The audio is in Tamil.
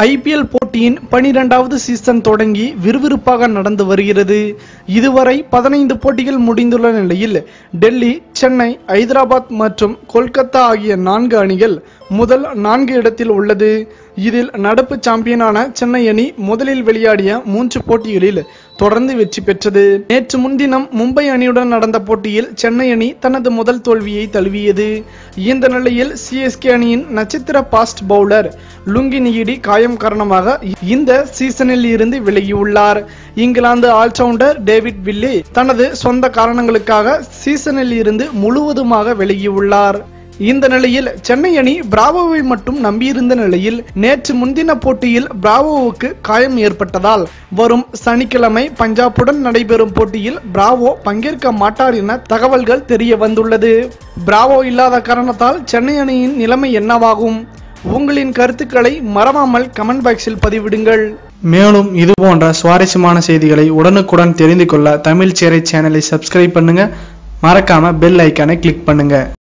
IPL போட்டியின் 12வது சீசன் தொடங்கி விறுவிறுப்பாக நடந்து வருகிறது. இதுவரை 15 போட்டிகள் முடிந்துள்ள நிலையில் டெல்லி, சென்னை, ஐதராபாத் மற்றும் கொல்கத்தா ஆகிய 4 அணிகள் முதல் 4 இடத்தில் உள்ளது. இதில் நடப்பு சாம்பியனான சென்னை அணி முதலில் விளையாடிய 3 போட்டிகளில் தொடர்ந்து வெற்றி பெற்றது. நேற்று முன்தினம் மும்பை அணியுடன் நடந்த போட்டியில் சென்னை அணி தனது முதல் தோல்வியை தழுவியது. இந்த நிலையில் CSK அணியின் நட்சத்திர பாஸ்ட் பவுலர் லுங்கி நிகிடி காயம் காரணமாக இந்த சீசனில் இருந்து விலகியுள்ளார். இங்கிலாந்து ஆல்ரவுண்டர் டேவிட் வில்லி தனது சொந்த காரணங்களுக்காக சீசனில் இருந்து முழுவதுமாக விலகியுள்ளார். இந்த நிலையில் சென்னை அணி பிராவோவை மட்டும் நம்பியிருந்த நிலையில் நேற்று முன்தின போட்டியில் பிராவோவுக்கு காயம் ஏற்பட்டதால் வரும் சனிக்கிழமை பஞ்சாபுடன் நடைபெறும் போட்டியில் பிராவோ பங்கேற்க மாட்டார் என தகவல்கள் தெரிய வந்துள்ளது. பிராவோ இல்லாத காரணத்தால் சென்னை அணியின் நிலைமை என்னவாகும்? உங்களின் கருத்துக்களை மறவாமல் கமெண்ட் பாக்ஸில் பதிவிடுங்கள். மேலும் இது போன்ற சுவாரஸ்யமான செய்திகளை உடனுக்குடன் தெரிந்து கொள்ள தமிழ் சேரை சேனலை சப்ஸ்கிரைப் பண்ணுங்க. மறக்காம பெல் ஐக்கானை கிளிக் பண்ணுங்க.